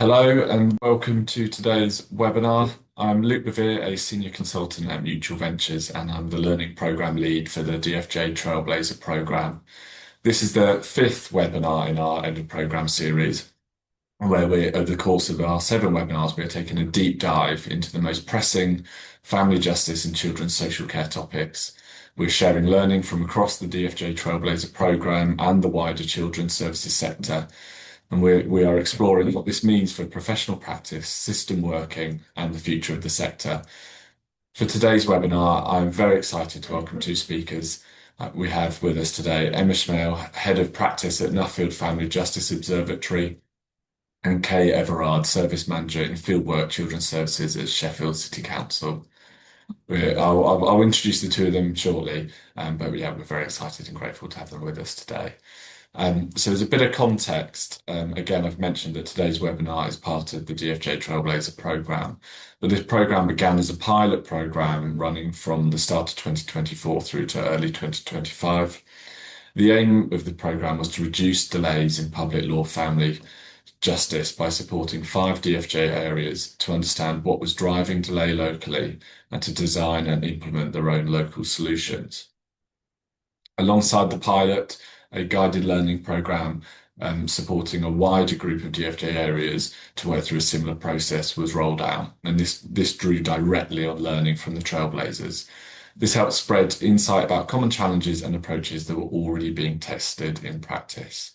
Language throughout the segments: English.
Hello and welcome to today's webinar. I'm Luke Bevere, a senior consultant at Mutual Ventures, and I'm the learning program lead for the DFJ Trailblazer program. This is the fifth webinar in our end of program series, where over the course of our seven webinars, we are taking a deep dive into the most pressing family justice and children's social care topics. We're sharing learning from across the DFJ Trailblazer program and the wider children's services sector, and we are exploring what this means for professional practice, system working, and the future of the sector. For today's webinar, I'm very excited to welcome two speakers. We have with us today Emma Schmale, Head of Practice at Nuffield Family Justice Observatory, and Kay Everard, Service Manager in Fieldwork Children's Services at Sheffield City Council. I'll introduce the two of them shortly, but yeah, we're very excited and grateful to have them with us today. So as a bit of context, again, I've mentioned that today's webinar is part of the DFJ Trailblazer program, but this program began as a pilot program running from the start of 2024 through to early 2025. The aim of the program was to reduce delays in public law family justice by supporting 5 DFJ areas to understand what was driving delay locally and to design and implement their own local solutions. Alongside the pilot, a guided learning program supporting a wider group of DFJ areas to work through a similar process was rolled out, and this drew directly on learning from the Trailblazers. This helped spread insight about common challenges and approaches that were already being tested in practice.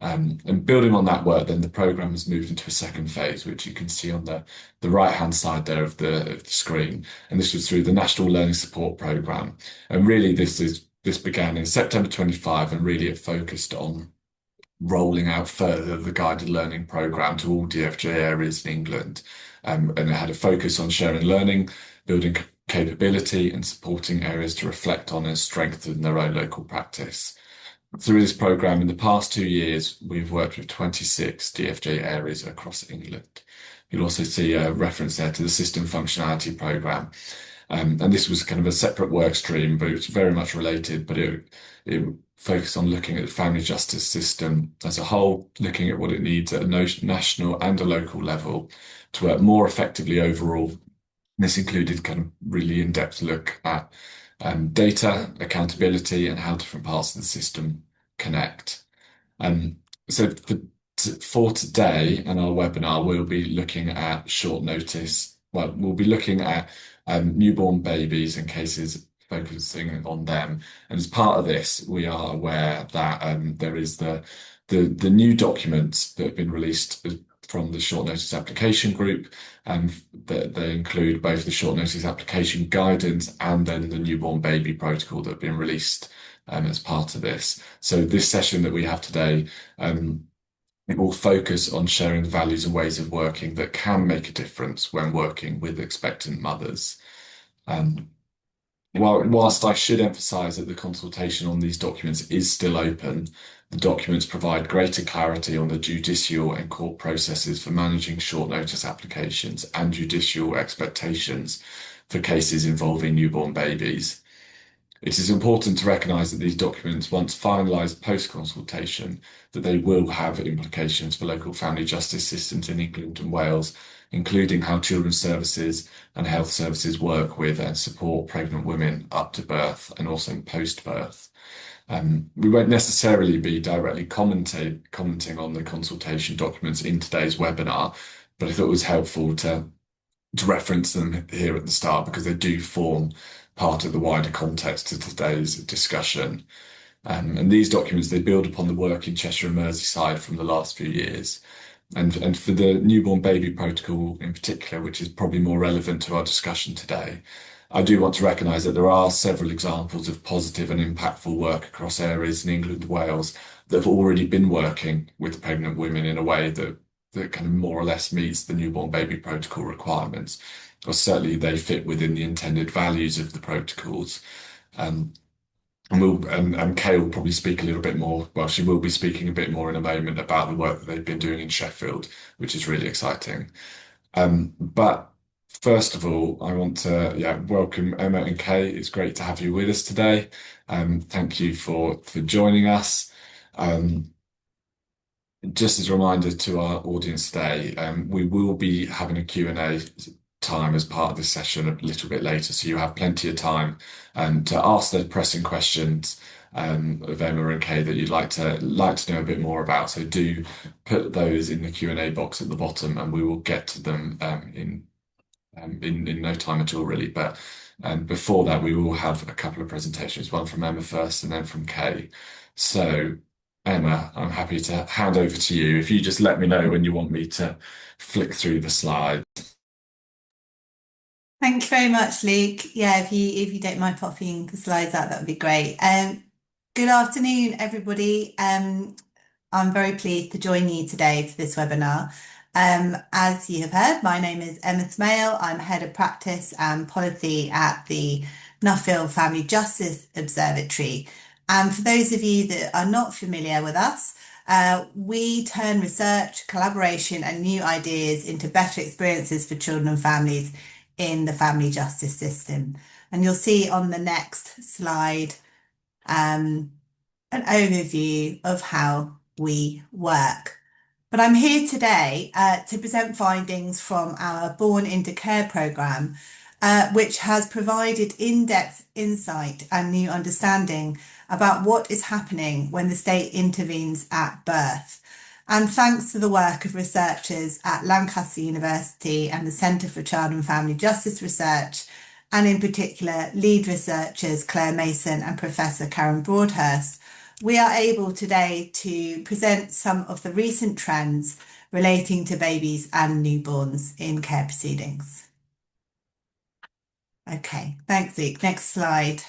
And building on that work, then the program has moved into a second phase, which you can see on the right-hand side there of the screen. And this was through the National Learning Support Program. And really, this began in September 25, and really it focused on rolling out further the guided learning program to all DFJ areas in England. And it had a focus on sharing learning, building capability, and supporting areas to reflect on and strengthen their own local practice. Through this program, in the past 2 years, we've worked with 26 DFJ areas across England. You'll also see a reference there to the system functionality program. And this was kind of a separate work stream, but it was very much related, but it focused on looking at the family justice system as a whole, looking at what it needs at a national and a local level to work more effectively overall. This included kind of really in-depth look at data, accountability, and how different parts of the system connect. So for today and our webinar, we'll be looking at short notice. Well, we'll be looking at newborn babies and cases focusing on them. And as part of this, we are aware that there is the new documents that have been released from the short notice application group, and they include both the short notice application guidance and then the newborn baby protocol that have been released as part of this. So this session that we have today, it will focus on sharing the values and ways of working that can make a difference when working with expectant mothers. Whilst I should emphasise that the consultation on these documents is still open, the documents provide greater clarity on the judicial and court processes for managing short notice applications and judicial expectations for cases involving newborn babies. It is important to recognise that these documents, once finalised post-consultation, that they will have implications for local family justice systems in England and Wales, including how children's services and health services work with and support pregnant women up to birth and also post-birth. We won't necessarily be directly commenting on the consultation documents in today's webinar, but I thought it was helpful to reference them here at the start because they do form part of the wider context of today's discussion. And these documents, they build upon the work in Cheshire and Merseyside from the last few years. And for the newborn baby protocol in particular, which is probably more relevant to our discussion today, I do want to recognise that there are several examples of positive and impactful work across areas in England and Wales that have already been working with pregnant women in a way that kind of more or less meets the newborn baby protocol requirements, or certainly they fit within the intended values of the protocols. And Kay will probably speak a little bit more. Well, she will be speaking a bit more in a moment about the work that they've been doing in Sheffield, which is really exciting. But first of all, I want to welcome Emma and Kay. It's great to have you with us today. Thank you for joining us. Just as a reminder to our audience today, we will be having a Q&A time as part of this session a little bit later, so you have plenty of time to ask those pressing questions of Emma and Kay that you'd like to know a bit more about. So do put those in the Q&A box at the bottom, and we will get to them in no time at all, really. But before that, we will have a couple of presentations, one from Emma first and then from Kay. So, Emma, I'm happy to hand over to you. If you just let me know when you want me to flick through the slide. Thank you very much, Luke. Yeah, if you don't mind popping the slides out, that would be great. Good afternoon, everybody. I'm very pleased to join you today for this webinar. As you have heard, my name is Emma Smale. I'm Head of Practice and Policy at the Nuffield Family Justice Observatory. And for those of you that are not familiar with us, we turn research, collaboration, and new ideas into better experiences for children and families in the family justice system. And you'll see on the next slide an overview of how we work. But I'm here today to present findings from our Born into Care programme, which has provided in-depth insight and new understanding about what is happening when the state intervenes at birth. And thanks to the work of researchers at Lancaster University and the Centre for Child and Family Justice Research, and in particular lead researchers Claire Mason and Professor Karen Broadhurst, we are able today to present some of the recent trends relating to babies and newborns in care proceedings. Okay, thanks, Luke. Next slide.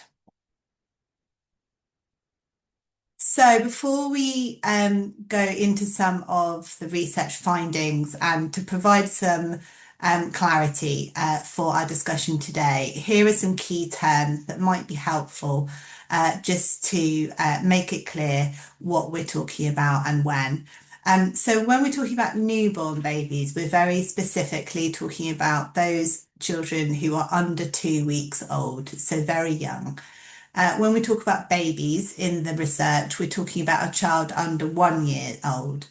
So before we go into some of the research findings and to provide some clarity for our discussion today, here are some key terms that might be helpful just to make it clear what we're talking about and when. So when we're talking about newborn babies, we're very specifically talking about those children who are under 2 weeks old, so very young. When we talk about babies in the research, we're talking about a child under 1 year old.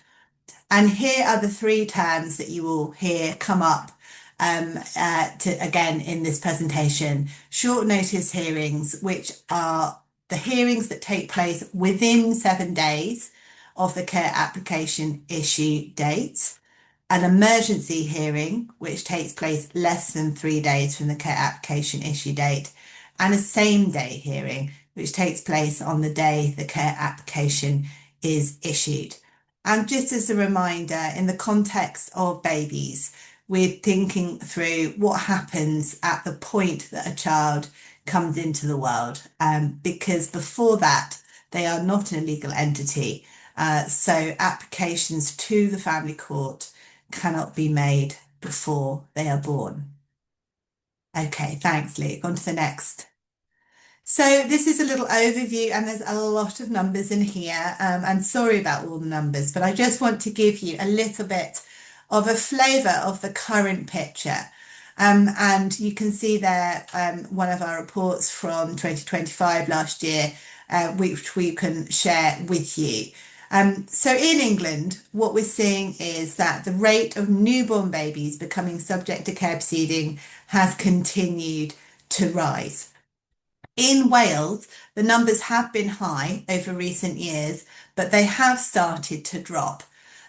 And here are the three terms that you will hear come up again in this presentation. Short notice hearings, which are the hearings that take place within 7 days of the care application issue date. An emergency hearing, which takes place less than 3 days from the care application issue date, and a same day hearing, which takes place on the day the care application is issued. And just as a reminder, in the context of babies, we're thinking through what happens at the point that a child comes into the world, because before that, they are not a legal entity. So applications to the family court cannot be made before they are born. Okay, thanks, Luke. On to the next. So this is a little overview, and there's a lot of numbers in here. And sorry about all the numbers, but I just want to give you a little bit of a flavour of the current picture. And you can see there one of our reports from 2025 last year, which we can share with you. So in England, what we're seeing is that the rate of newborn babies becoming subject to care proceeding has continued to rise. In Wales, the numbers have been high over recent years, but they have started to drop,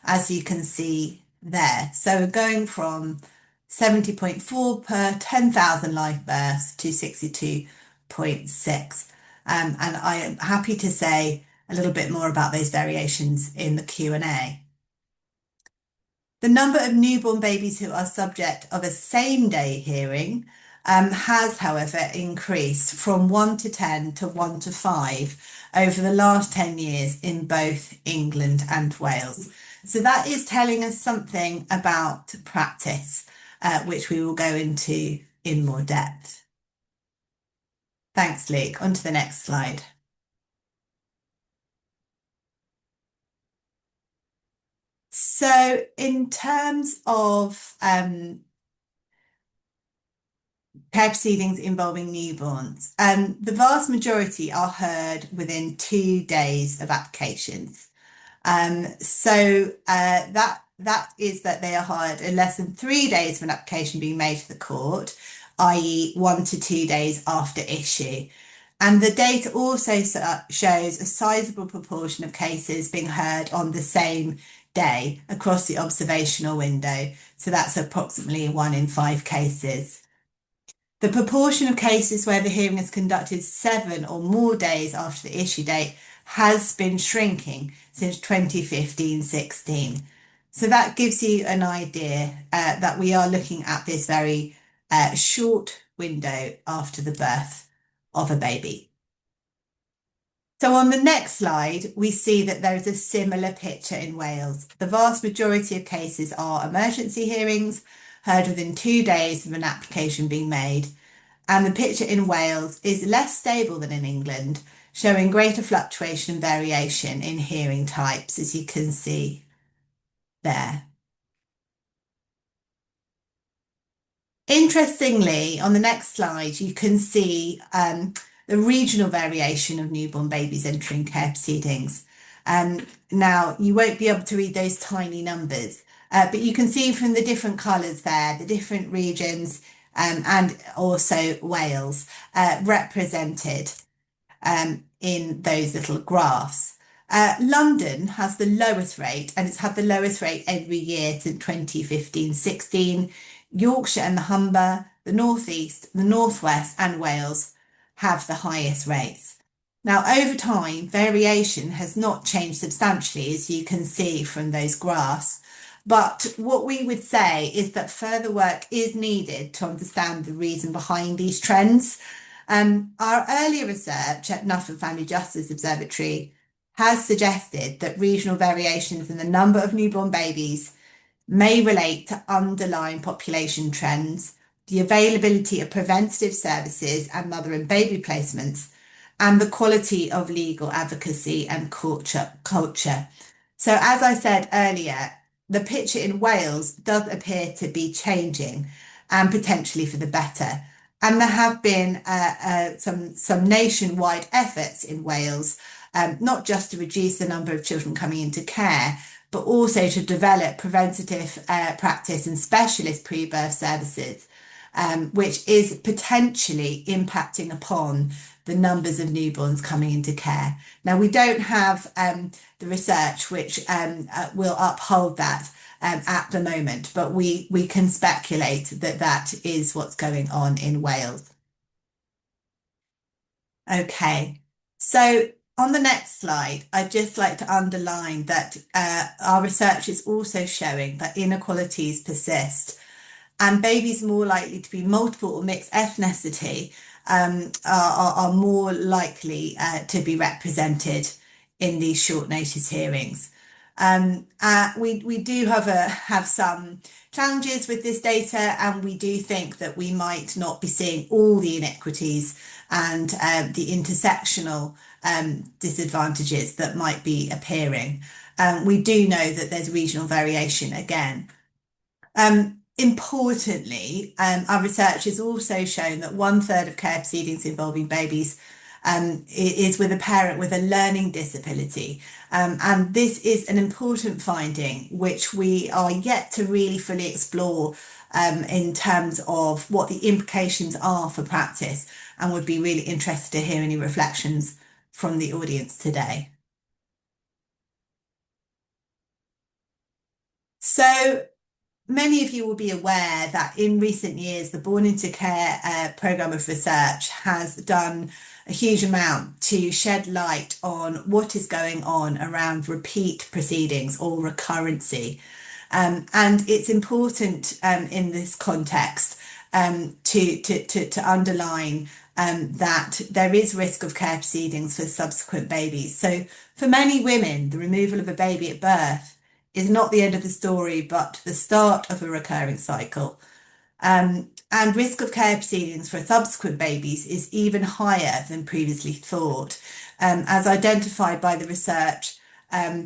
as you can see there. So going from 70.4 per 10,000 live births to 62.6. And I am happy to say a little bit more about those variations in the Q&A. The number of newborn babies who are subject of a same-day hearing has, however, increased from 1 to 10 to 1 to 5 over the last 10 years in both England and Wales. So that is telling us something about practice, which we will go into in more depth. Thanks, Luke. On to the next slide. So in terms of care proceedings involving newborns, the vast majority are heard within 2 days of applications. That is that they are hired in less than 3 days of an application being made to the court, i.e., 1 to 2 days after issue. And the data also shows a sizable proportion of cases being heard on the same day across the observational window. So that's approximately 1 in 5 cases. The proportion of cases where the hearing is conducted 7 or more days after the issue date has been shrinking since 2015-16. So that gives you an idea that we are looking at this very short window after the birth of a baby. So on the next slide, we see that there is a similar picture in Wales. The vast majority of cases are emergency hearings heard within 2 days of an application being made. And the picture in Wales is less stable than in England, showing greater fluctuation and variation in hearing types, as you can see there. Interestingly, on the next slide, you can see the regional variation of newborn babies entering care proceedings. Now, you won't be able to read those tiny numbers, but you can see from the different colours there, the different regions and also Wales represented in those little graphs. London has the lowest rate, and it's had the lowest rate every year since 2015-16. Yorkshire and the Humber, the North East, the North West, and Wales have the highest rates. Now, over time, variation has not changed substantially, as you can see from those graphs. But what we would say is that further work is needed to understand the reason behind these trends. Our earlier research at Nuffield Family Justice Observatory has suggested that regional variations in the number of newborn babies may relate to underlying population trends, the availability of preventative services and mother and baby placements, and the quality of legal advocacy and culture. So, as I said earlier, the picture in Wales does appear to be changing and potentially for the better. And there have been some nationwide efforts in Wales, not just to reduce the number of children coming into care, but also to develop preventative practice and specialist pre-birth services, which is potentially impacting upon the numbers of newborns coming into care. Now, we don't have the research which will uphold that at the moment, but we can speculate that that is what's going on in Wales. Okay, so on the next slide, I'd just like to underline that our research is also showing that inequalities persist and babies more likely to be multiple or mixed ethnicity are more likely to be represented in these short notice hearings. We do have some challenges with this data, and we do think that we might not be seeing all the inequities and the intersectional disadvantages that might be appearing. We do know that there's regional variation again. Importantly, our research has also shown that 1/3 of care proceedings involving babies is with a parent with a learning disability. And this is an important finding, which we are yet to really fully explore in terms of what the implications are for practice, and would be really interested to hear any reflections from the audience today. So, many of you will be aware that in recent years, the Born Into Care programme of research has done a huge amount to shed light on what is going on around repeat proceedings or recurrency. And it's important in this context to underline that there is risk of care proceedings for subsequent babies. So for many women, the removal of a baby at birth is not the end of the story, but the start of a recurring cycle. And risk of care proceedings for subsequent babies is even higher than previously thought, as identified by the research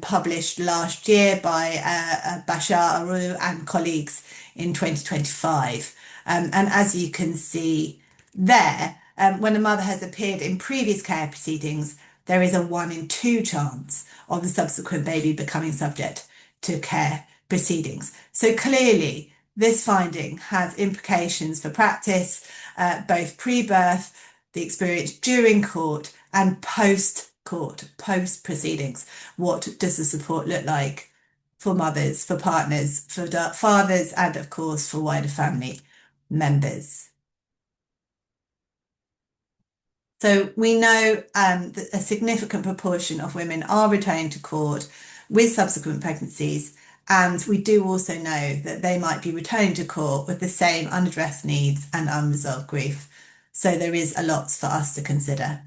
published last year by Bashar Aru and colleagues in 2025. And as you can see there, when a mother has appeared in previous care proceedings, there is a 1 in 2 chance of the subsequent baby becoming subject to care proceedings. So clearly, this finding has implications for practice, both pre-birth, the experience during court, and post-court, post-proceedings. What does the support look like for mothers, for partners, for fathers, and of course for wider family members? So we know that a significant proportion of women are returning to court with subsequent pregnancies, and we do also know that they might be returning to court with the same unaddressed needs and unresolved grief. So there is a lot for us to consider.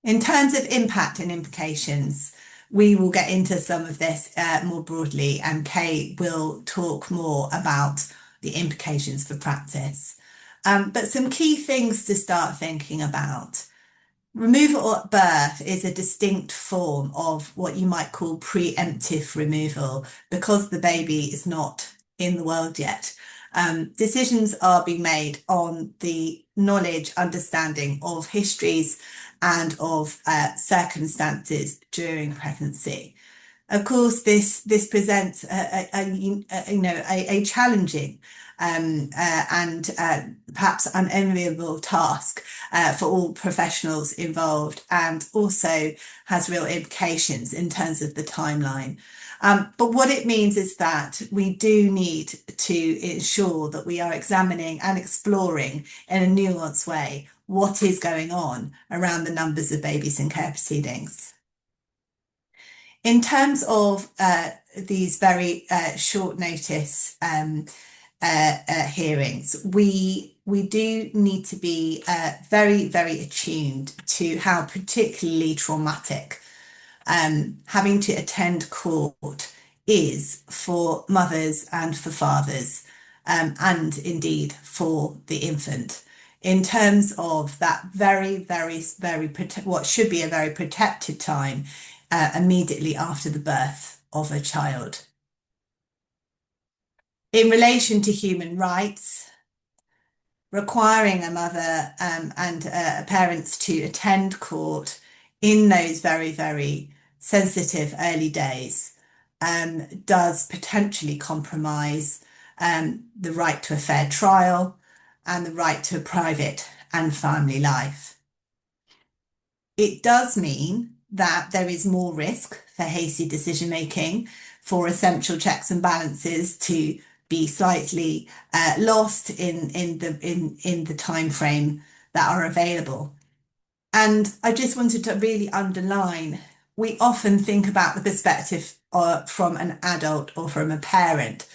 In terms of impact and implications, we will get into some of this more broadly, and Kay will talk more about the implications for practice. But some key things to start thinking about. Removal at birth is a distinct form of what you might call preemptive removal because the baby is not in the world yet. Decisions are being made on the knowledge, understanding of histories and of circumstances during pregnancy. Of course, this presents a challenging and perhaps unenviable task for all professionals involved, and also has real implications in terms of the timeline. But what it means is that we do need to ensure that we are examining and exploring in a nuanced way what is going on around the numbers of babies in care proceedings. In terms of these very short notice hearings, we do need to be very, very attuned to how particularly traumatic having to attend court is for mothers and for fathers, and indeed for the infant. In terms of that very, very, very, what should be a very protected time immediately after the birth of a child. In relation to human rights, requiring a mother and parents to attend court in those very, very sensitive early days does potentially compromise the right to a fair trial and the right to a private and family life. It does mean that there is more risk for hasty decision making, for essential checks and balances to be slightly lost in the time frame that are available. And I just wanted to really underline, we often think about the perspective from an adult or from a parent,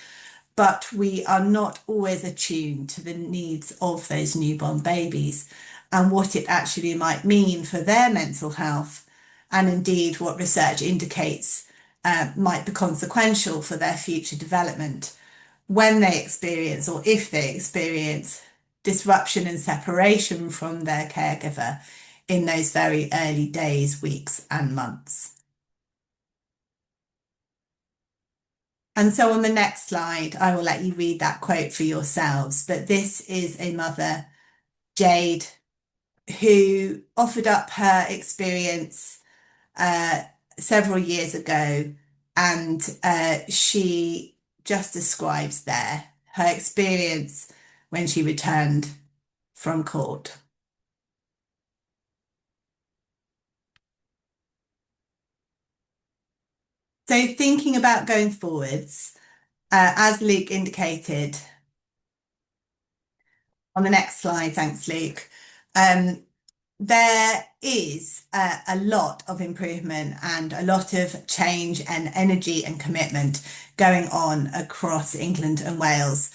but we are not always attuned to the needs of those newborn babies and what it actually might mean for their mental health, and indeed what research indicates might be consequential for their future development when they experience, or if they experience, disruption and separation from their caregiver in those very early days, weeks, and months. And so on the next slide, I will let you read that quote for yourselves. But this is a mother, Jade, who offered up her experience several years ago, and she just describes there her experience when she returned from court. So thinking about going forwards, as Luke indicated on the next slide, thanks Luke, there is a lot of improvement and a lot of change and energy and commitment going on across England and Wales,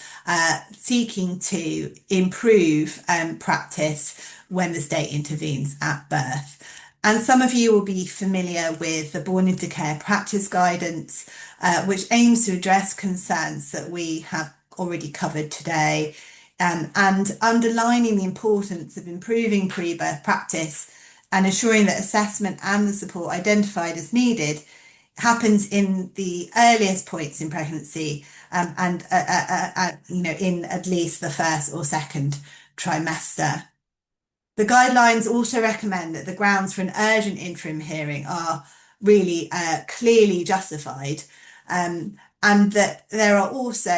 seeking to improve practice when the state intervenes at birth. And some of you will be familiar with the Born into Care practice guidance, which aims to address concerns that we have already covered today, and underlining the importance of improving pre-birth practice and ensuring that assessment and the support identified as needed happens in the earliest points in pregnancy, and in at least the first or second trimester. The guidelines also recommend that the grounds for an urgent interim hearing are really clearly justified. Um, and that there are also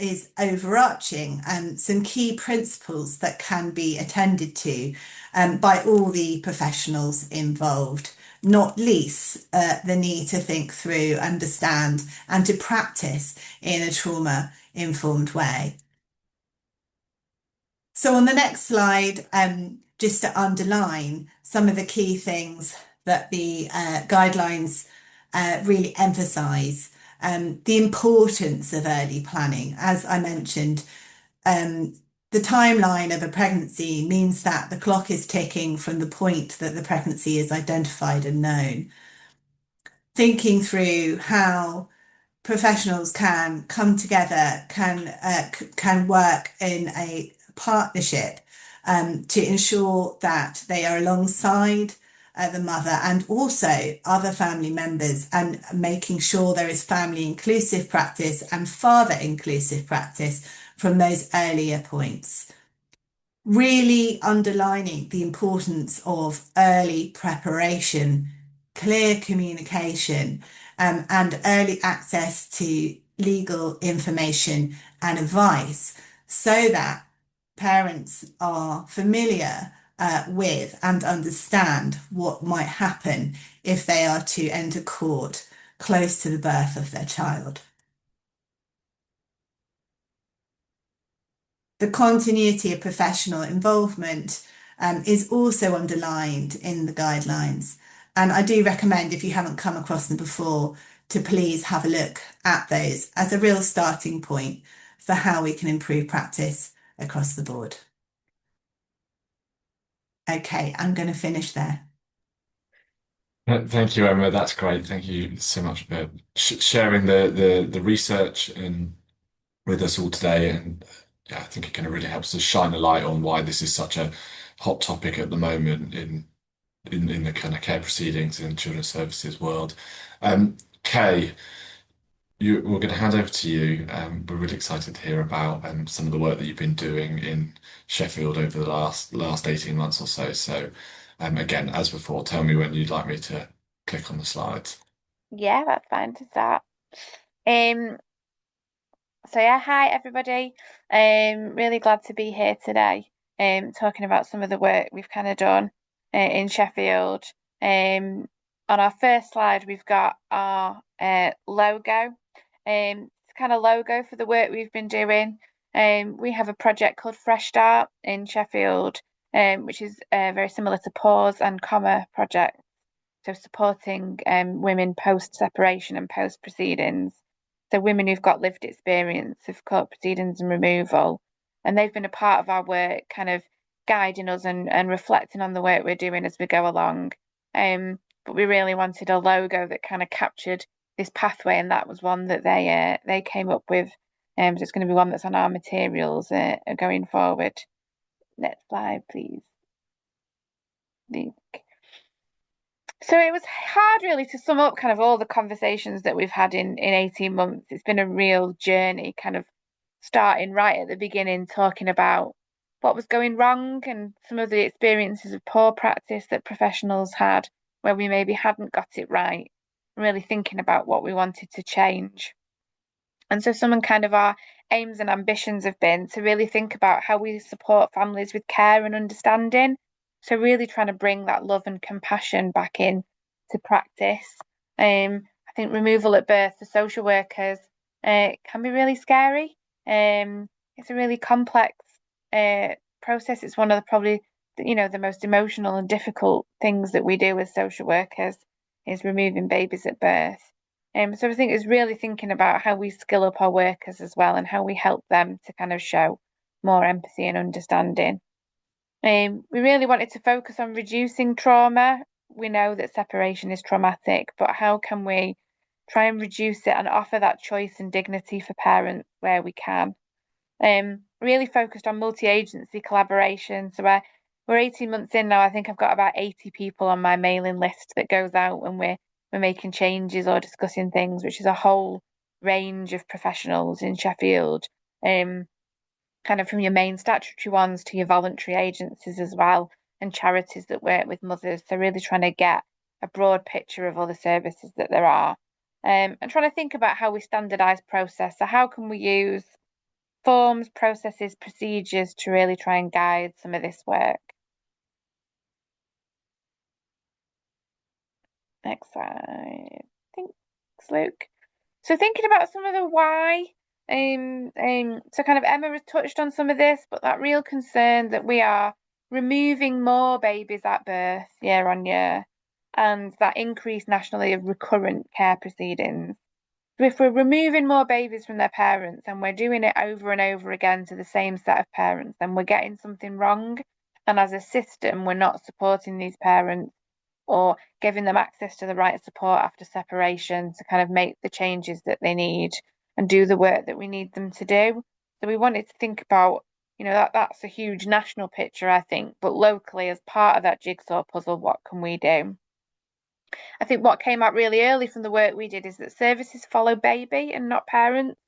is overarching some key principles that can be attended to by all the professionals involved, not least the need to think through, understand, and to practice in a trauma informed way. So on the next slide, just to underline some of the key things that the guidelines really emphasize, the importance of early planning. As I mentioned, um, the timeline of a pregnancy means that the clock is ticking from the point that the pregnancy is identified and known. Thinking through how professionals can come together, can work in a partnership to ensure that they are alongside the mother and also other family members, and making sure there is family inclusive practice and father inclusive practice from those earlier points, really underlining the importance of early preparation, clear communication, and early access to legal information and advice so that parents are familiar with and understand what might happen if they are to enter court close to the birth of their child. The continuity of professional involvement is also underlined in the guidelines. And I do recommend, if you haven't come across them before, to please have a look at those as a real starting point for how we can improve practice across the board. Okay, I'm going to finish there. Thank you, Emma. That's great. Thank you so much for sharing the research and with us all today. And yeah, I think it kind of really helps us shine a light on why this is such a hot topic at the moment in the kind of care proceedings in children's services world. Kay, we're going to hand over to you. We're really excited to hear about some of the work that you've been doing in Sheffield over the last 18 months or so. So, again, as before, tell me when you'd like me to click on the slides. Yeah, that's fine to start. Um, so yeah, hi everybody. Really glad to be here today. Talking about some of the work we've kind of done in Sheffield. On our first slide, we've got our logo. It's kind of logo for the work we've been doing. We have a project called Fresh Start in Sheffield, which is very similar to Pause and Comma project. So supporting women post separation and post proceedings. So women who've got lived experience of court proceedings and removal. And they've been a part of our work, kind of guiding us and reflecting on the work we're doing as we go along. But we really wanted a logo that kind of captured this pathway, and that was one that they came up with. So it's going to be one that's on our materials going forward. Next slide, please. So it was hard really to sum up kind of all the conversations that we've had in 18 months. It's been a real journey, kind of starting right at the beginning, talking about what was going wrong and some of the experiences of poor practice that professionals had where we maybe hadn't got it right, and really thinking about what we wanted to change. And so some of kind of our aims and ambitions have been to really think about how we support families with care and understanding. So really trying to bring that love and compassion back in to practice. I think removal at birth for social workers can be really scary. It's a really complex process. It's one of the probably the most emotional and difficult things that we do as social workers is removing babies at birth. So I think it's really thinking about how we skill up our workers as well and how we help them to kind of show more empathy and understanding. We really wanted to focus on reducing trauma. We know that separation is traumatic, but how can we try and reduce it and offer that choice and dignity for parents where we can? Really focused on multi-agency collaboration. So we're 18 months in now. I think I've got about 80 people on my mailing list that goes out when we're making changes or discussing things, which is a whole range of professionals in Sheffield. Kind of from your main statutory ones to your voluntary agencies as well, and charities that work with mothers. So really trying to get a broad picture of all the services that there are. And trying to think about how we standardise process. So how can we use forms, processes, procedures to really try and guide some of this work? Next slide. Thanks, Luke. So thinking about some of the why, so kind of Emma has touched on some of this, but that real concern that we are removing more babies at birth year on year, and that increase nationally of recurrent care proceedings. So if we're removing more babies from their parents and we're doing it over and over again to the same set of parents, then we're getting something wrong. And as a system, we're not supporting these parents or giving them access to the right support after separation to kind of make the changes that they need and do the work that we need them to do. So we wanted to think about, that's a huge national picture, I think, but locally, as part of that jigsaw puzzle, what can we do? I think what came out really early from the work we did is that services follow baby and not parents.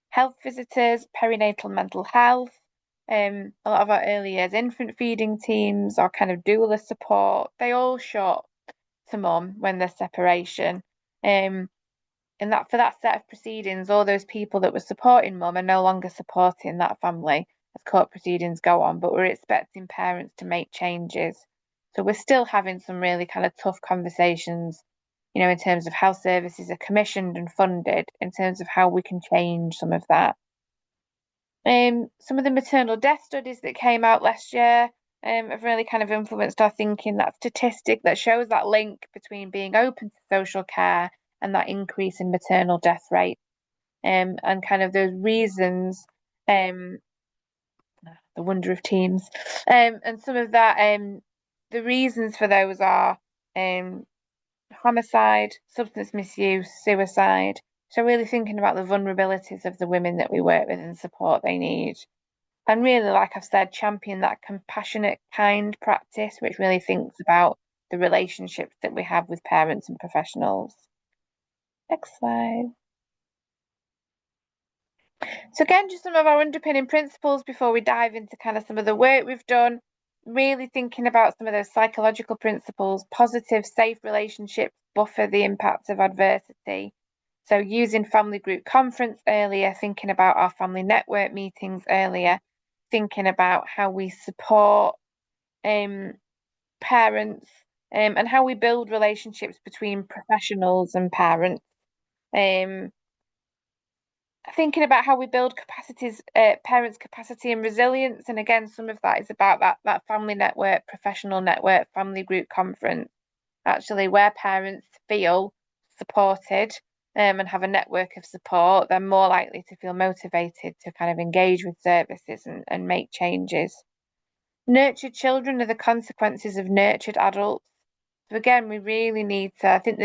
Health visitors, perinatal mental health, a lot of our early years infant feeding teams, our kind of doula support, they all show up to mum when there's separation. And that for that set of proceedings, all those people that were supporting mum are no longer supporting that family as court proceedings go on, but we're expecting parents to make changes. So we're still having some really kind of tough conversations, in terms of how services are commissioned and funded, in terms of how we can change some of that. Some of the maternal death studies that came out last year have really kind of influenced our thinking. That statistic that shows that link between being open to social care and that increase in maternal death rate, and kind of those reasons, the wonder of teams, and some of that, the reasons for those are homicide, substance misuse, suicide. So really thinking about the vulnerabilities of the women that we work with and support they need. And really, like I've said, champion that compassionate, kind practice, which really thinks about the relationships that we have with parents and professionals. Next slide. So again, just some of our underpinning principles before we dive into kind of some of the work we've done. Really thinking about some of those psychological principles, positive, safe relationships buffer the impact of adversity. So using family group conference earlier, thinking about our family network meetings earlier, thinking about how we support parents, and how we build relationships between professionals and parents. Thinking about how we build capacities, parents' capacity and resilience. And again, some of that is about that family network, professional network, family group conference, actually where parents feel supported, and have a network of support, they're more likely to feel motivated to kind of engage with services and make changes. Nurtured children are the consequences of nurtured adults. So again, we really need to, I think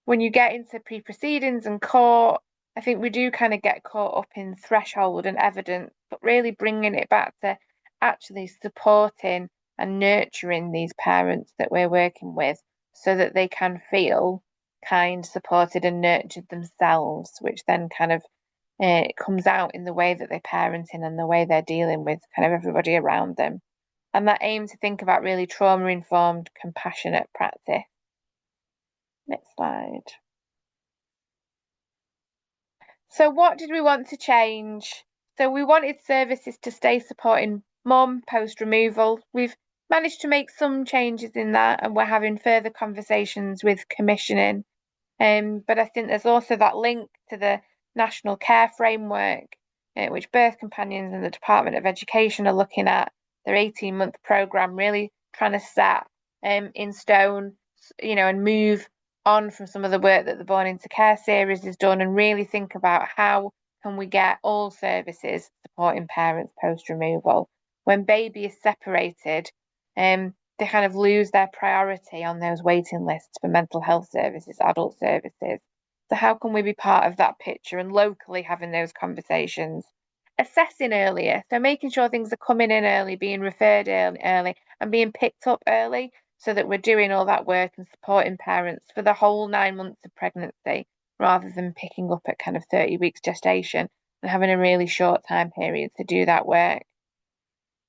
when you get into pre-proceedings and court, I think we do kind of get caught up in threshold and evidence, but really bringing it back to actually supporting and nurturing these parents that we're working with so that they can feel kind, supported, and nurtured themselves, which then kind of comes out in the way that they're parenting and the way they're dealing with kind of everybody around them. And that aim to think about really trauma-informed, compassionate practice. Next slide. So what did we want to change? So we wanted services to stay supporting mum post-removal. We've managed to make some changes in that, and we're having further conversations with commissioning. But I think there's also that link to the National Care Framework, which Birth Companions and the Department of Education are looking at, their 18-month programme, really trying to set in stone, and move on from some of the work that the Born Into Care series has done, and really think about how can we get all services supporting parents post-removal. When baby is separated, they kind of lose their priority on those waiting lists for mental health services, adult services. So how can we be part of that picture and locally having those conversations? Assessing earlier, so making sure things are coming in early, being referred early, and being picked up early so that we're doing all that work and supporting parents for the whole 9 months of pregnancy rather than picking up at kind of 30 weeks gestation and having a really short time period to do that work.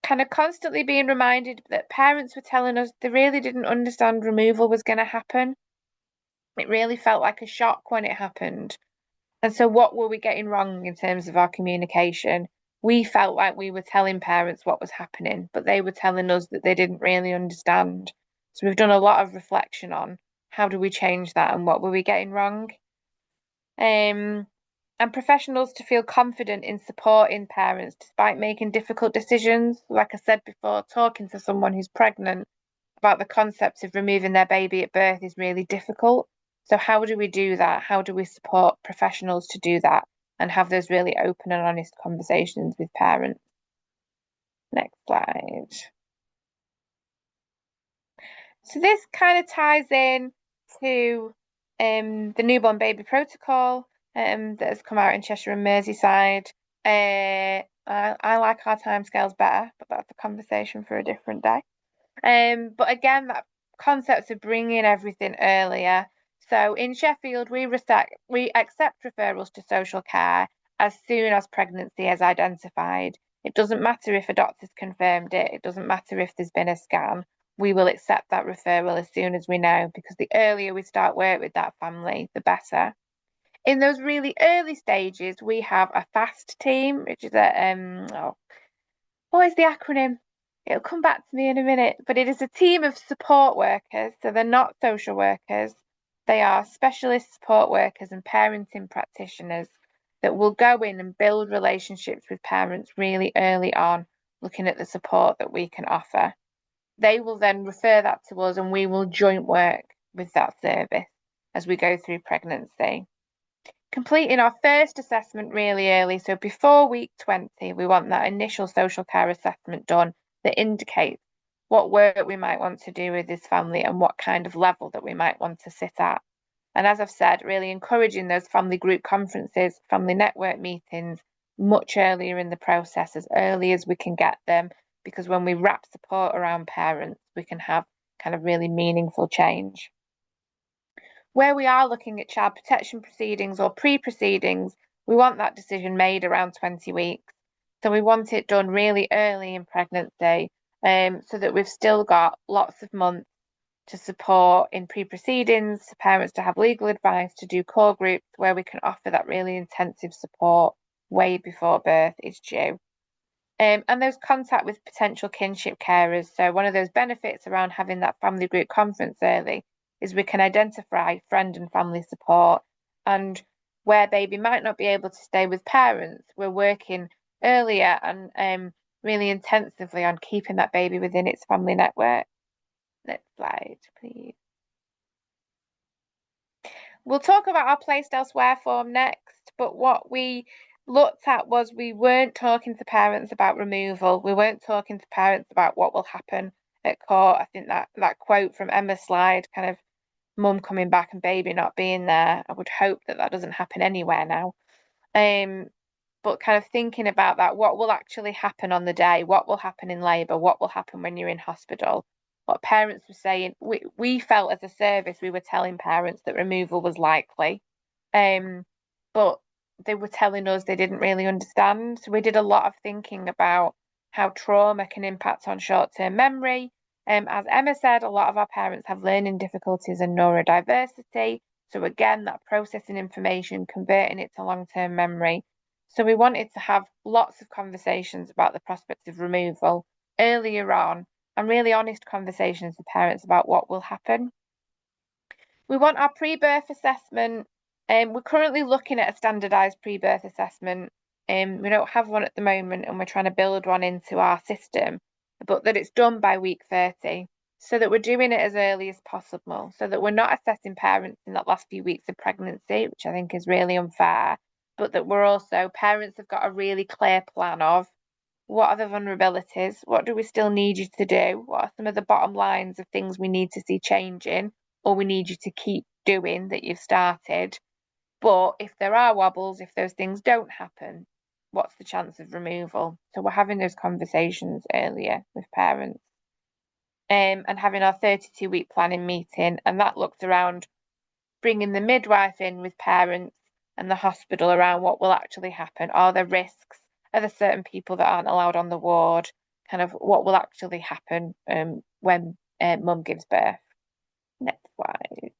Kind of constantly being reminded that parents were telling us they really didn't understand removal was going to happen. It really felt like a shock when it happened. And so, what were we getting wrong in terms of our communication? We felt like we were telling parents what was happening, but they were telling us that they didn't really understand. So, we've done a lot of reflection on how do we change that and what were we getting wrong. Um, and professionals to feel confident in supporting parents despite making difficult decisions. Like I said before, talking to someone who's pregnant about the concept of removing their baby at birth is really difficult. So, how do we do that? How do we support professionals to do that and have those really open and honest conversations with parents? Next slide. So, this kind of ties in to the newborn baby protocol that has come out in Cheshire and Merseyside. I like our timescales better, but that's a conversation for a different day. But again, that concept of bringing everything earlier. So in Sheffield, we accept referrals to social care as soon as pregnancy is identified. It doesn't matter if a doctor's confirmed it. It doesn't matter if there's been a scan. We will accept that referral as soon as we know, because the earlier we start work with that family, the better. In those really early stages, we have a FAST team, which is what is the acronym? It'll come back to me in a minute, but it is a team of support workers. So they're not social workers. They are specialist support workers and parenting practitioners that will go in and build relationships with parents really early on, looking at the support that we can offer. They will then refer that to us and we will joint work with that service as we go through pregnancy. Completing our first assessment really early. So before week 20, we want that initial social care assessment done that indicates what work we might want to do with this family and what kind of level that we might want to sit at. And as I've said, really encouraging those family group conferences, family network meetings much earlier in the process, as early as we can get them, because when we wrap support around parents, we can have kind of really meaningful change. Where we are looking at child protection proceedings or pre-proceedings, we want that decision made around 20 weeks. So we want it done really early in pregnancy, so that we've still got lots of months to support in pre-proceedings, to parents to have legal advice, to do core groups where we can offer that really intensive support way before birth is due. And those contact with potential kinship carers. So one of those benefits around having that family group conference early is we can identify friend and family support. And where baby might not be able to stay with parents, we're working earlier and really intensively on keeping that baby within its family network. Next slide, please. We'll talk about our placed elsewhere form next, but what we looked at was we weren't talking to parents about removal. We weren't talking to parents about what will happen at court. I think that quote from Emma's slide, kind of mum coming back and baby not being there, I would hope that doesn't happen anywhere now. But kind of thinking about that, what will actually happen on the day? What will happen in labour? What will happen when you're in hospital? What parents were saying, we felt as a service, we were telling parents that removal was likely. But they were telling us they didn't really understand. So we did a lot of thinking about how trauma can impact on short-term memory. As Emma said, a lot of our parents have learning difficulties and neurodiversity. So again, that processing information, converting it to long-term memory. So we wanted to have lots of conversations about the prospects of removal earlier on and really honest conversations with parents about what will happen. We want our pre-birth assessment. We're currently looking at a standardised pre-birth assessment. We don't have one at the moment and we're trying to build one into our system, but that it's done by week 30 so that we're doing it as early as possible, so that we're not assessing parents in that last few weeks of pregnancy, which I think is really unfair, but that we're also, parents have got a really clear plan of what are the vulnerabilities, what do we still need you to do, what are some of the bottom lines of things we need to see changing or we need you to keep doing that you've started. But if there are wobbles, if those things don't happen, what's the chance of removal? So we're having those conversations earlier with parents. And having our 32-week planning meeting, and that looks around bringing the midwife in with parents and the hospital around what will actually happen. Are there risks? Are there certain people that aren't allowed on the ward? Kind of what will actually happen when mum gives birth. Next slide.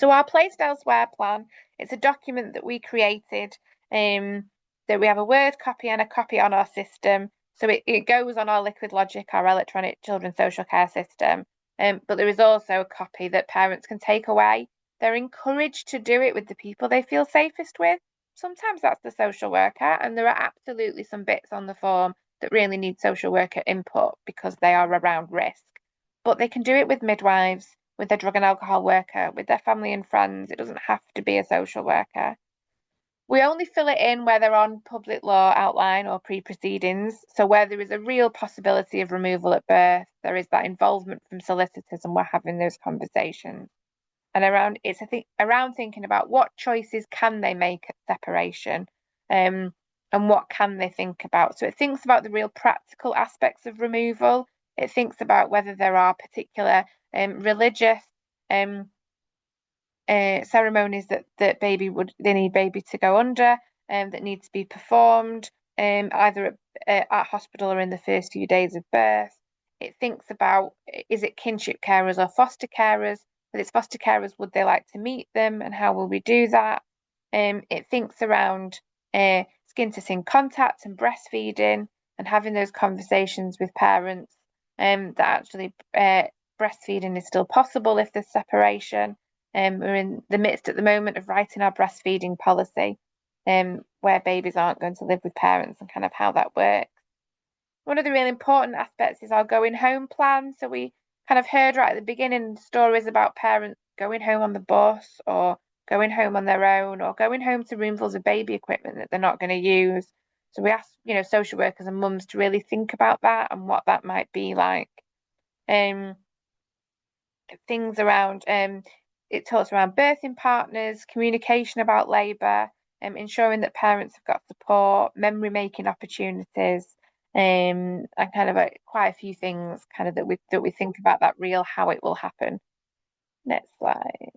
So our placed elsewhere plan, it's a document that we created, that we have a Word copy and a copy on our system. So it goes on our Liquid Logic, our electronic children's social care system. But there is also a copy that parents can take away. They're encouraged to do it with the people they feel safest with. Sometimes that's the social worker, and there are absolutely some bits on the form that really need social worker input because they are around risk. But they can do it with midwives, with their drug and alcohol worker, with their family and friends. It doesn't have to be a social worker. We only fill it in where they're on public law outline or pre-proceedings. So where there is a real possibility of removal at birth, there is that involvement from solicitors and we're having those conversations. And around thinking about what choices can they make at separation, and what can they think about. So it thinks about the real practical aspects of removal. It thinks about whether there are particular religious um, ceremonies that they need baby to go under, that need to be performed, either at hospital or in the first few days of birth. It thinks about, is it kinship carers or foster carers? If it's foster carers, would they like to meet them, and how will we do that? It thinks around skin to skin contact and breastfeeding, and having those conversations with parents, that actually breastfeeding is still possible if there's separation. We're in the midst at the moment of writing our breastfeeding policy, where babies aren't going to live with parents and kind of how that works. One of the really important aspects is our going home plan. So we kind of heard right at the beginning stories about parents going home on the bus or going home on their own or going home to roomfuls of baby equipment that they're not going to use. So we asked, social workers and mums to really think about that and what that might be like. Um, Things around it talks around birthing partners, communication about labour, ensuring that parents have got support, memory making opportunities, and kind of quite a few things kind of that we think about that real how it will happen. Next slide.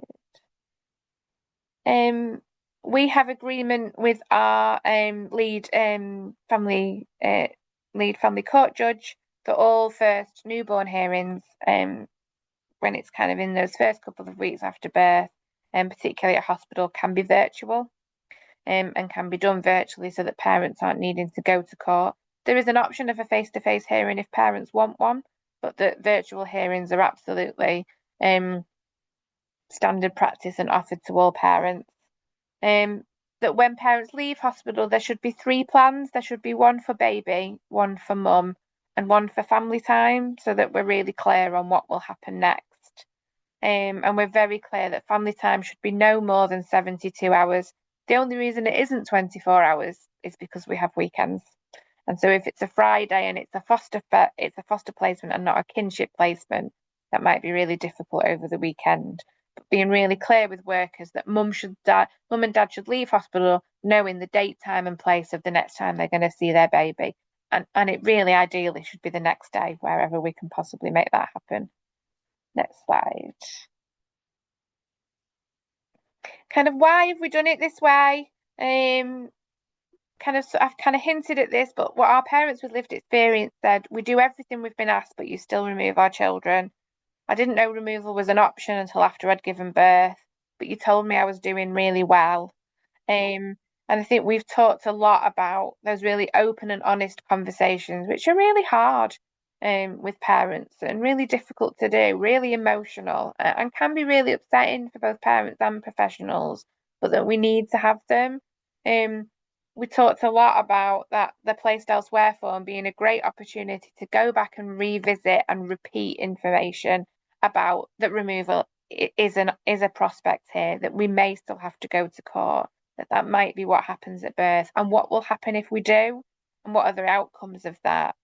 We have agreement with our lead family court judge that all first newborn hearings, when it's kind of in those first couple of weeks after birth, and particularly at hospital, can be virtual, and can be done virtually so that parents aren't needing to go to court. There is an option of a face-to-face hearing if parents want one, but the virtual hearings are absolutely standard practice and offered to all parents. That when parents leave hospital, there should be 3 plans. There should be one for baby, one for mum, and one for family time, so that we're really clear on what will happen next. And we're very clear that family time should be no more than 72 hours. The only reason it isn't 24 hours is because we have weekends. And so if it's a Friday and it's a foster placement and not a kinship placement, that might be really difficult over the weekend. But being really clear with workers that mum and dad should leave hospital knowing the date, time, and place of the next time they're going to see their baby. And it really ideally should be the next day, wherever we can possibly make that happen. Next slide. Kind of why have we done it this way? I've kind of hinted at this, but what our parents with lived experience said, we do everything we've been asked, but you still remove our children. I didn't know removal was an option until after I'd given birth, but you told me I was doing really well. And I think we've talked a lot about those really open and honest conversations, which are really hard with parents and really difficult to do, really emotional, and can be really upsetting for both parents and professionals, but that we need to have them. We talked a lot about that the placed elsewhere form being a great opportunity to go back and revisit and repeat information about that removal is a prospect here, that we may still have to go to court, that might be what happens at birth, and what will happen if we do, and what are the outcomes of that.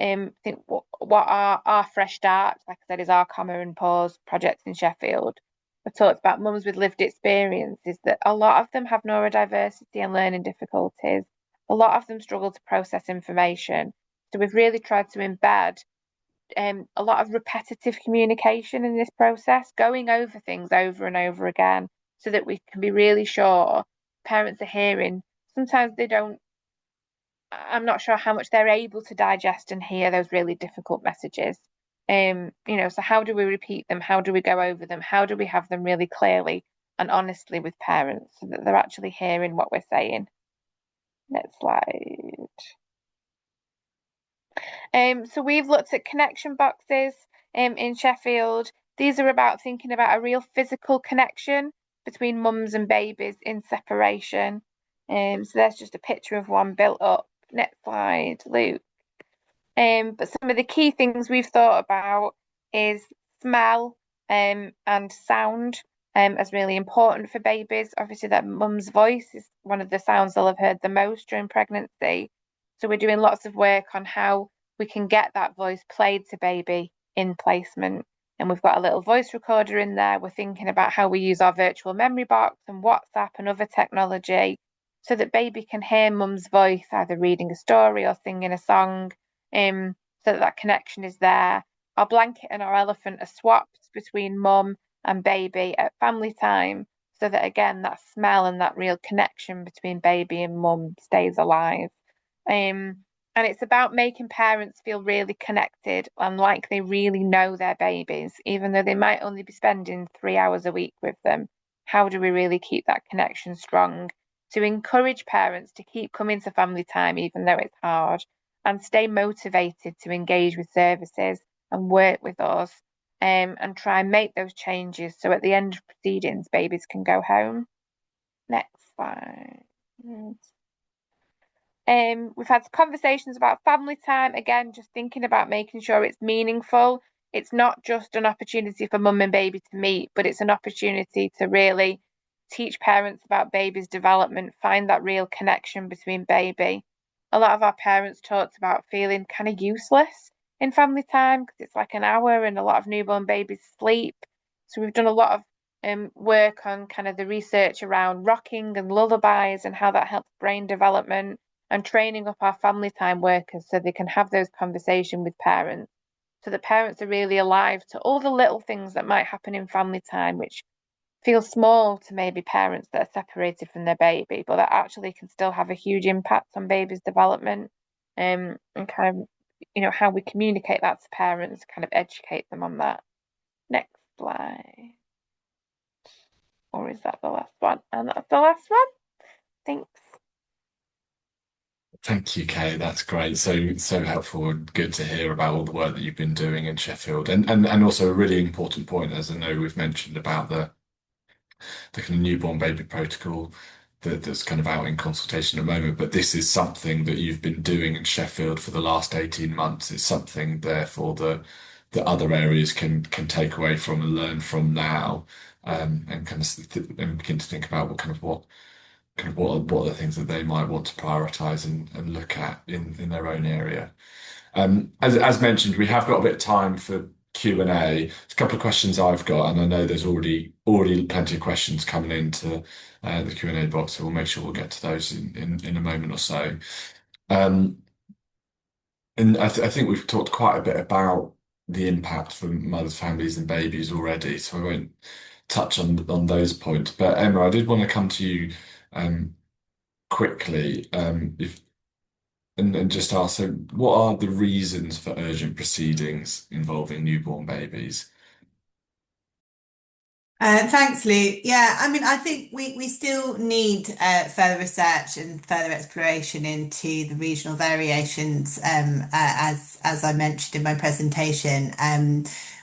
I think what our fresh start, like I said, is our comma and pause project in Sheffield. I've talked about mums with lived experiences, that a lot of them have neurodiversity and learning difficulties. A lot of them struggle to process information. So we've really tried to embed a lot of repetitive communication in this process, going over things over and over again, so that we can be really sure parents are hearing. Sometimes they don't, I'm not sure how much they're able to digest and hear those really difficult messages. So how do we repeat them? How do we go over them? How do we have them really clearly and honestly with parents so that they're actually hearing what we're saying. Next slide. So we've looked at connection boxes in Sheffield. These are about thinking about a real physical connection between mums and babies in separation. So there's just a picture of one built up. Next slide, Luke. But some of the key things we've thought about is smell and sound as really important for babies. Obviously, that mum's voice is one of the sounds they'll have heard the most during pregnancy. So we're doing lots of work on how we can get that voice played to baby in placement. And we've got a little voice recorder in there. We're thinking about how we use our virtual memory box and WhatsApp and other technology so that baby can hear mum's voice either reading a story or singing a song, so that connection is there. Our blanket and our elephant are swapped between mum and baby at family time so that again that smell and that real connection between baby and mum stays alive. And it's about making parents feel really connected and like they really know their babies, even though they might only be spending 3 hours a week with them. How do we really keep that connection strong? To encourage parents to keep coming to family time, even though it's hard, and stay motivated to engage with services and work with us, and try and make those changes so at the end of proceedings, babies can go home. Next slide. We've had conversations about family time, again, just thinking about making sure it's meaningful. It's not just an opportunity for mum and baby to meet, but it's an opportunity to really teach parents about baby's development, find that real connection between baby. A lot of our parents talked about feeling kind of useless in family time because it's like an hour and a lot of newborn babies sleep. So we've done a lot of work on kind of the research around rocking and lullabies and how that helps brain development, and training up our family time workers so they can have those conversations with parents, so that parents are really alive to all the little things that might happen in family time, which feel small to maybe parents that are separated from their baby, but that actually can still have a huge impact on baby's development. And kind of, how we communicate that to parents, kind of educate them on that. Next slide. Or is that the last one? And that's the last one. Thanks. Thank you, Kay. That's great. So helpful and good to hear about all the work that you've been doing in Sheffield. And also a really important point, as I know we've mentioned about the kind of newborn baby protocol that's kind of out in consultation at the moment. But this is something that you've been doing in Sheffield for the last 18 months. It's something therefore that other areas can take away from and learn from now, and kind of and begin to think about what are the things that they might want to prioritize and look at in their own area. As mentioned, we have got a bit of time for Q&A. There's a couple of questions I've got, and I know there's already plenty of questions coming into the Q&A box, so we'll make sure we'll get to those in a moment or so. And I think we've talked quite a bit about the impact for mothers, families, and babies already, so I won't touch on those points. But Emma, I did want to come to you quickly, if and just ask, so what are the reasons for urgent proceedings involving newborn babies? Thanks, Luke. Yeah, I mean, I think we still need further research and further exploration into the regional variations. As I mentioned in my presentation,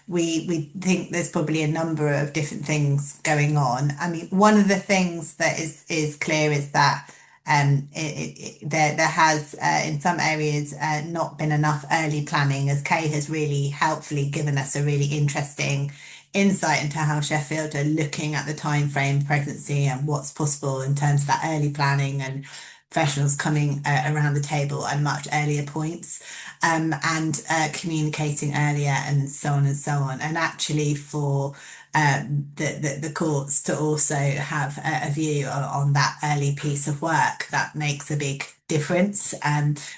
we think there's probably a number of different things going on. I mean, one of the things that is clear is that there has in some areas not been enough early planning, as Kay has really helpfully given us a really interesting insight into how Sheffield are looking at the time frame pregnancy and what's possible in terms of that early planning and professionals coming around the table at much earlier points, and communicating earlier and so on and so on. And actually for the courts to also have a view on that early piece of work, that makes a big difference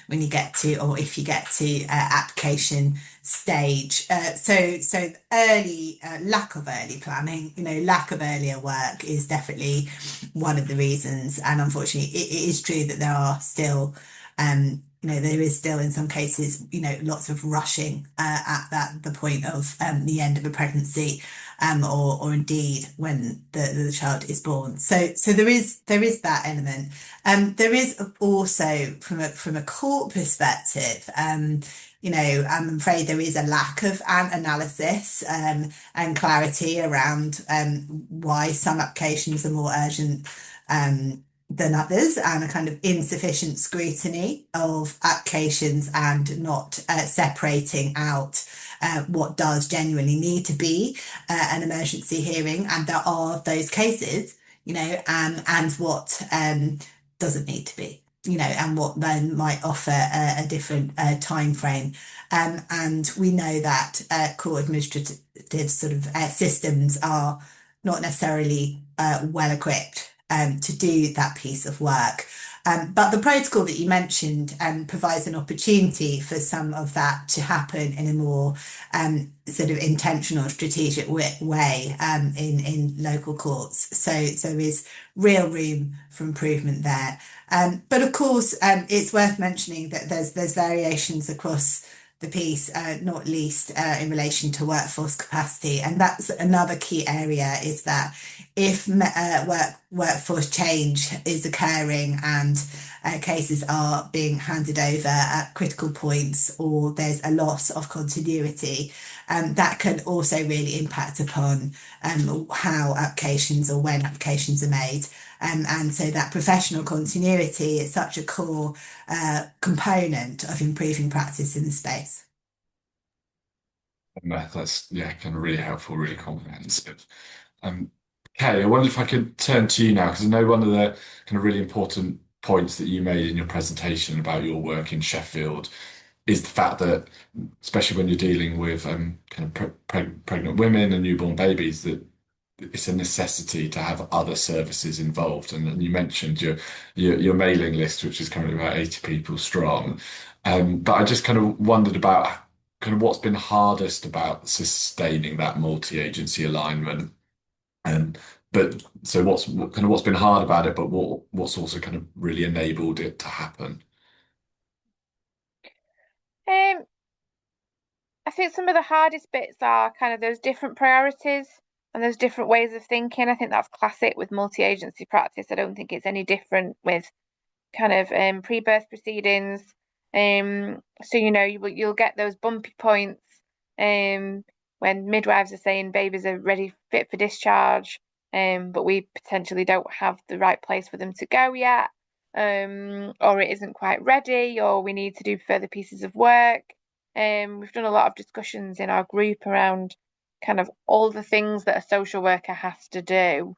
when you get to, or if you get to application stage. So early lack of early planning, lack of earlier work is definitely one of the reasons. And unfortunately, it is true that there are still, there is still in some cases, lots of rushing at the point of the end of a pregnancy. or indeed when the child is born. So there is that element. There is also from a court perspective. I'm afraid there is a lack of analysis and clarity around why some applications are more urgent than others, and a kind of insufficient scrutiny of applications and not separating out what does genuinely need to be an emergency hearing, and there are those cases, and what doesn't need to be. And what then might offer a different time frame. And we know that court administrative sort of systems are not necessarily well equipped to do that piece of work. But the protocol that you mentioned provides an opportunity for some of that to happen in a more sort of intentional, strategic way in local courts. So there is real room for improvement there. But of course, it's worth mentioning that there's variations across the piece, not least in relation to workforce capacity, and that's another key area. Is that if workforce change is occurring and cases are being handed over at critical points, or there's a loss of continuity, that can also really impact upon how applications or when applications are made. And so that professional continuity is such a core component of improving practice in the space. That's yeah, kind of really helpful, really comprehensive. Um, Kay, I wonder if I could turn to you now, because I know one of the kind of really important points that you made in your presentation about your work in Sheffield is the fact that, especially when you're dealing with kind of pregnant women and newborn babies, that it's a necessity to have other services involved. And you mentioned your mailing list, which is currently about 80 people strong. But I just kind of wondered about kind of what's been hardest about sustaining that multi-agency alignment. And but so what's been hard about it, but what's also kind of really enabled it to happen? Um, I think some of the hardest bits are kind of those different priorities and those different ways of thinking. I think that's classic with multi-agency practice. I don't think it's any different with kind of pre-birth proceedings. So you'll get those bumpy points when midwives are saying babies are ready, fit for discharge, but we potentially don't have the right place for them to go yet, or it isn't quite ready, or we need to do further pieces of work. We've done a lot of discussions in our group around kind of all the things that a social worker has to do,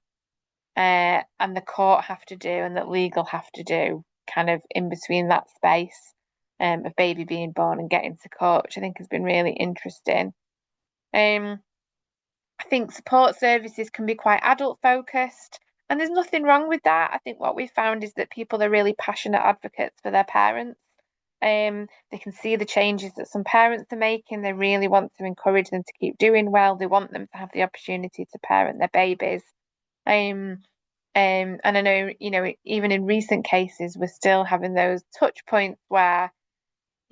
and the court have to do, and that legal have to do, kind of in between that space of baby being born and getting to court, which I think has been really interesting. Um, I think support services can be quite adult focused, and there's nothing wrong with that. I think what we found is that people are really passionate advocates for their parents. They can see the changes that some parents are making. They really want to encourage them to keep doing well. They want them to have the opportunity to parent their babies. Um, and I know, even in recent cases, we're still having those touch points where,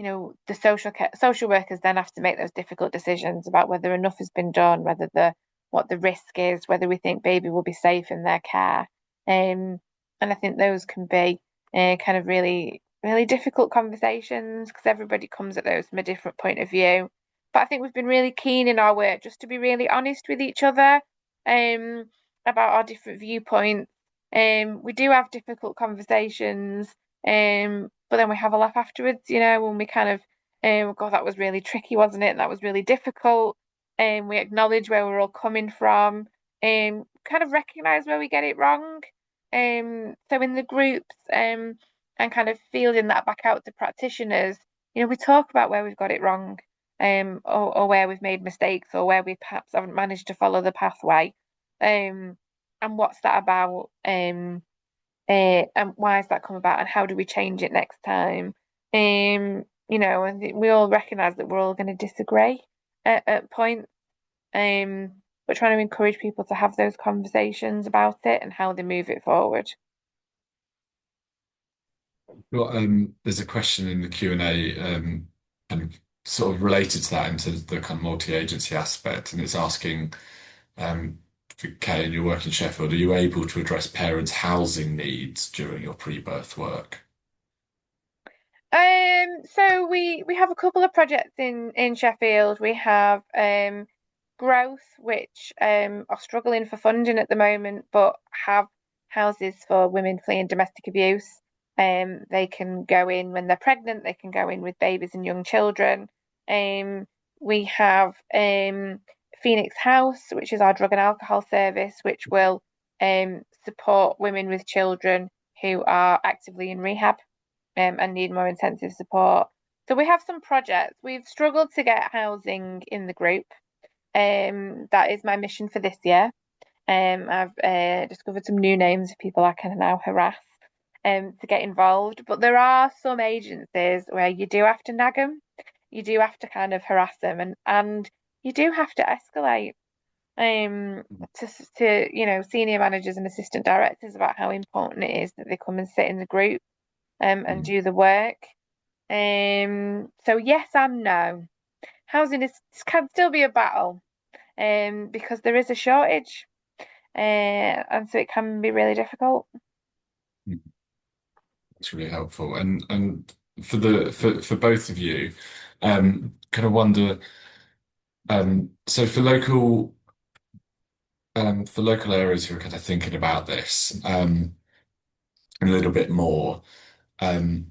the social workers then have to make those difficult decisions about whether enough has been done, whether what the risk is, whether we think baby will be safe in their care. And I think those can be kind of really, really difficult conversations because everybody comes at those from a different point of view. But I think we've been really keen in our work just to be really honest with each other um, about our different viewpoints. We do have difficult conversations, but then we have a laugh afterwards, when we kind of, God, that was really tricky, wasn't it? That was really difficult. And we acknowledge where we're all coming from, kind of recognize where we get it wrong. So in the groups, and kind of feeling that back out to practitioners, we talk about where we've got it wrong, or where we've made mistakes, or where we perhaps haven't managed to follow the pathway. And what's that about? And why has that come about? And how do we change it next time? And we all recognise that we're all going to disagree at points. But trying to encourage people to have those conversations about it and how they move it forward. Well, there's a question in the Q&A, and sort of related to that into the kind of multi-agency aspect, and it's asking for Kay and your work in Sheffield, are you able to address parents' housing needs during your pre-birth work? So we have a couple of projects in Sheffield. We have Growth, which are struggling for funding at the moment, but have houses for women fleeing domestic abuse. They can go in when they're pregnant. They can go in with babies and young children. Um, we have Phoenix House, which is our drug and alcohol service, which will support women with children who are actively in rehab and need more intensive support. So we have some projects. We've struggled to get housing in the group. That is my mission for this year. I've discovered some new names of people I can now harass to get involved. But there are some agencies where you do have to nag them, you do have to kind of harass them, and you do have to escalate um to senior managers and assistant directors about how important it is that they come and sit in the group and Mm. do the work. So yes and no. Housing can still be a battle, because there is a shortage, and so it can be really difficult. That's really helpful. And for both of you, kind of wonder, so for local areas who are kind of thinking about this a little bit more, um,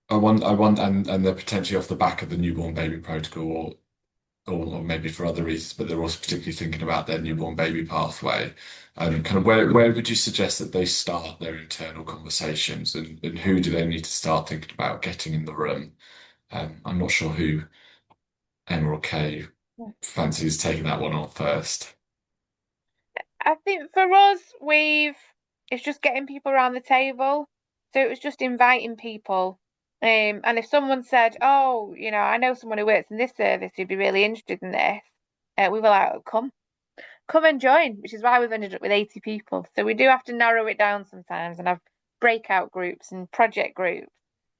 and they're potentially off the back of the newborn baby protocol, or maybe for other reasons, but they're also particularly thinking about their newborn baby pathway. Kind of where would you suggest that they start their internal conversations, and who do they need to start thinking about getting in the room? I'm not sure who Emma or Kay fancies taking that one on first. I think for us, it's just getting people around the table. So it was just inviting people. And if someone said, "Oh, I know someone who works in this service who'd be really interested in this," we were like, come and join, which is why we've ended up with 80 people. So we do have to narrow it down sometimes and have breakout groups and project groups.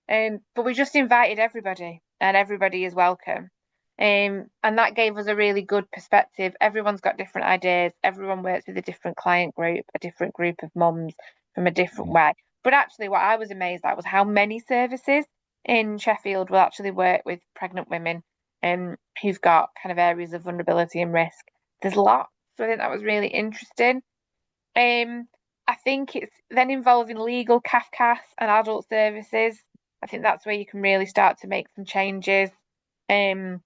But we just invited everybody, and everybody is welcome. And that gave us a really good perspective. Everyone's got different ideas. Everyone works with a different client group, a different group of mums from a different way. But actually, what I was amazed at was how many services in Sheffield will actually work with pregnant women who've got kind of areas of vulnerability and risk. There's lots. So I think that was really interesting. Um, I think it's then involving legal CAFCAS and adult services. I think that's where you can really start to make some changes. Um,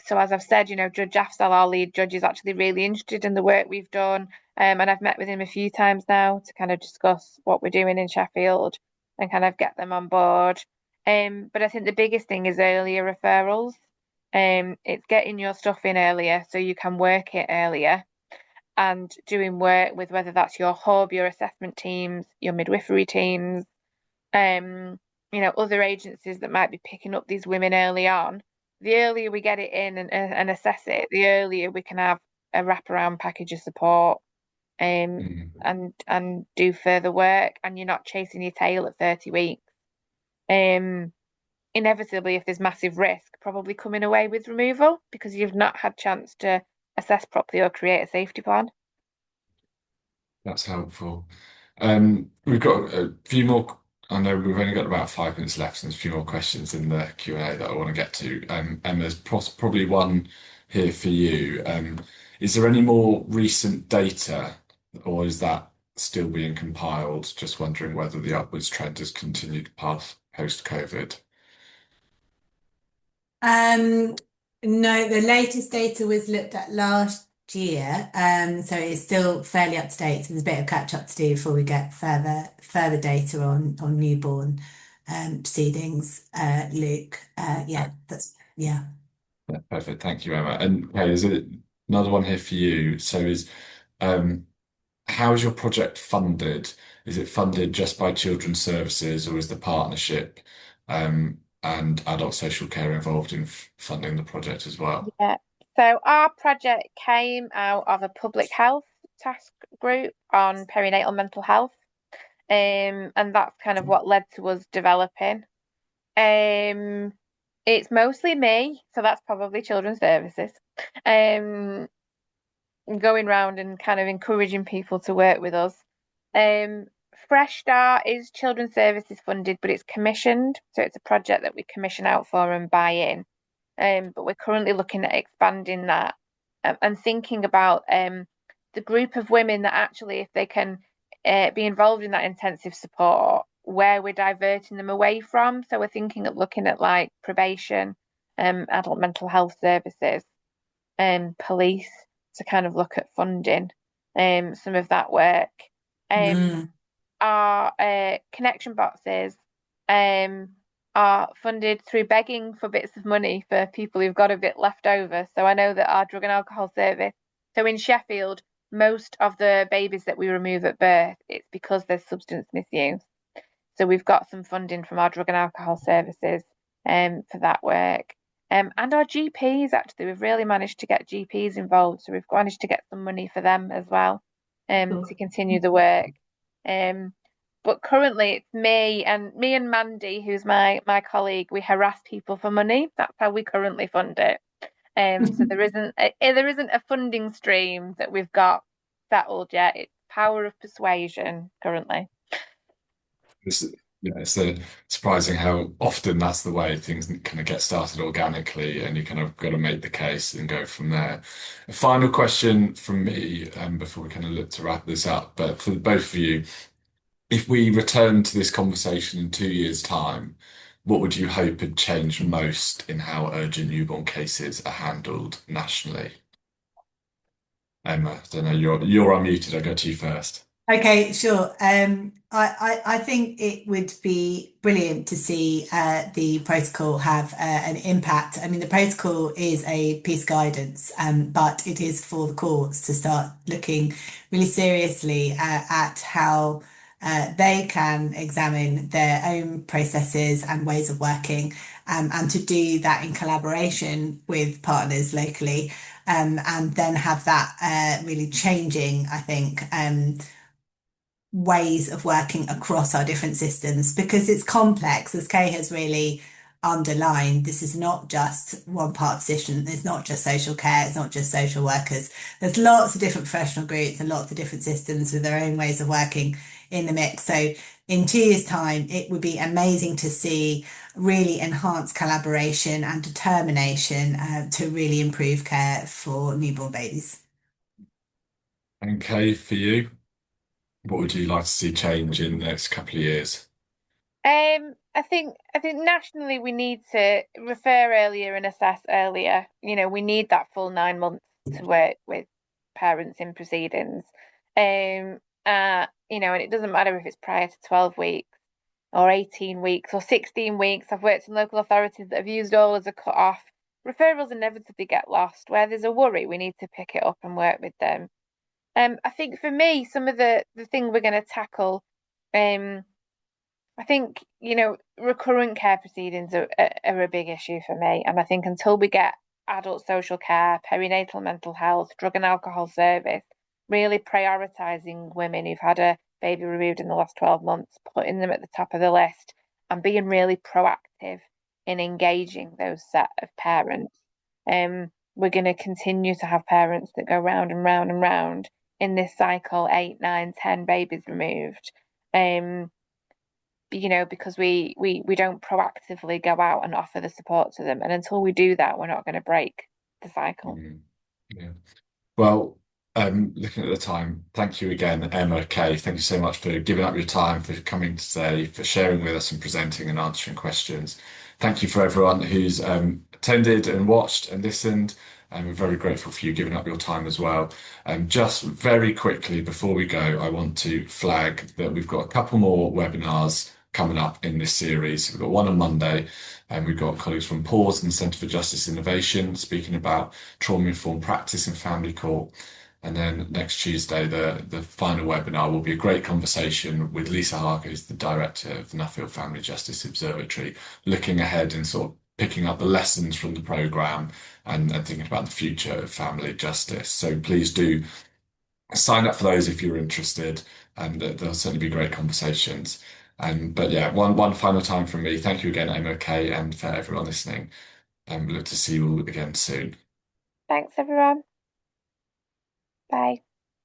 so as I've said, Judge Afzal, our lead judge, is actually really interested in the work we've done. And I've met with him a few times now to kind of discuss what we're doing in Sheffield and kind of get them on board. But I think the biggest thing is earlier referrals. It's getting your stuff in earlier so you can work it earlier and doing work with whether that's your hub, your assessment teams, your midwifery teams, um, other agencies that might be picking up these women early on. The earlier we get it in and assess it, the earlier we can have a wraparound package of support Mm. and do further work, and you're not chasing your tail at 30 weeks. Um, Inevitably, if there's massive risk, probably coming away with removal because you've not had chance to assess properly or create a safety plan. That's helpful. We've got a few more. I know we've only got about 5 minutes left, and there's a few more questions in the Q&A that I want to get to. And there's probably one here for you. Is there any more recent data, or is that still being compiled? Just wondering whether the upwards trend has continued past post-COVID. Um, no, the latest data was looked at last year, so it's still fairly up to date. So there's a bit of catch up to do before we get further data on newborn proceedings. Luke, yeah, that's yeah. Yeah, perfect. Thank you, Emma. And hey, there's another one here for you. So um, how is your project funded? Is it funded just by Children's Services, or is the partnership and adult social care involved in funding the project as well? Yeah. So our project came out of a public health task group on perinatal mental health. And that's kind of what led to us developing. Um, it's mostly me, so that's probably children's services. Um, going round and kind of encouraging people to work with us. Um, Fresh Start is children's services funded, but it's commissioned. So it's a project that we commission out for and buy in. But we're currently looking at expanding that and thinking about the group of women that actually, if they can be involved in that intensive support, where we're diverting them away from. So we're thinking of looking at like probation, adult mental health services, police to kind of look at funding some of that work. Um, Mm. our connection boxes um, are funded through begging for bits of money for people who've got a bit left over. So I know that our drug and alcohol service, so in Sheffield, most of the babies that we remove at birth, it's because there's substance misuse. So we've got some funding from our drug and alcohol services for that work. And our GPs, actually, we've really managed to get GPs involved. So we've managed to get some money for them as well to continue the work. Um, but currently it's me and Mandy, who's my colleague, we harass people for money. That's how we currently fund it. So there isn't a funding stream that we've got settled yet. It's power of persuasion currently. It's, it's surprising how often that's the way things kind of get started organically, and you kind of got to make the case and go from there. A final question from me, before we kind of look to wrap this up, but for both of you, if we return to this conversation in 2 years' time, what would you hope had changed most in how urgent newborn cases are handled nationally? Emma, I don't know, you're unmuted. I'll go to you first. Okay, sure. I think it would be brilliant to see the protocol have an impact. I mean, the protocol is a piece of guidance, but it is for the courts to start looking really seriously at how they can examine their own processes and ways of working, and to do that in collaboration with partners locally, and then have that really changing, I think. Ways of working across our different systems because it's complex, as Kay has really underlined. This is not just one part of the system. It's not just social care. It's not just social workers. There's lots of different professional groups and lots of different systems with their own ways of working in the mix. So in 2 years' time, it would be amazing to see really enhanced collaboration and determination to really improve care for newborn babies. Okay, for you, what would you like to see change in the next couple of years? I think nationally we need to refer earlier and assess earlier. We need that full 9 months to work with parents in proceedings. And it doesn't matter if it's prior to 12 weeks or 18 weeks or 16 weeks. I've worked in local authorities that have used all as a cut off. Referrals inevitably get lost. Where there's a worry, we need to pick it up and work with them. I think for me, some of the thing we're going to tackle, um, I think, recurrent care proceedings are a big issue for me. And I think until we get adult social care, perinatal mental health, drug and alcohol service, really prioritising women who've had a baby removed in the last 12 months, putting them at the top of the list and being really proactive in engaging those set of parents. We're going to continue to have parents that go round and round and round in this cycle, 8, 9, 10 babies removed. Um, because we don't proactively go out and offer the support to them. And until we do that, we're not going to break the cycle. Mm, yeah. Well, looking at the time, thank you again, Emma, Kay. Thank you so much for giving up your time, for coming today, for sharing with us and presenting and answering questions. Thank you for everyone who's attended and watched and listened. And we're very grateful for you giving up your time as well. Just very quickly before we go, I want to flag that we've got a couple more webinars coming up in this series. We've got one on Monday, and we've got colleagues from PAWS and Centre for Justice Innovation speaking about trauma-informed practice in family court. And then next Tuesday, the final webinar will be a great conversation with Lisa Harker, who's the director of the Nuffield Family Justice Observatory, looking ahead and sort of picking up the lessons from the programme and thinking about the future of family justice. So please do sign up for those if you're interested, and there'll certainly be great conversations. But yeah, one final time from me. Thank you again, MOK, and for everyone listening. Look to see you all again soon. Thanks, everyone. Bye.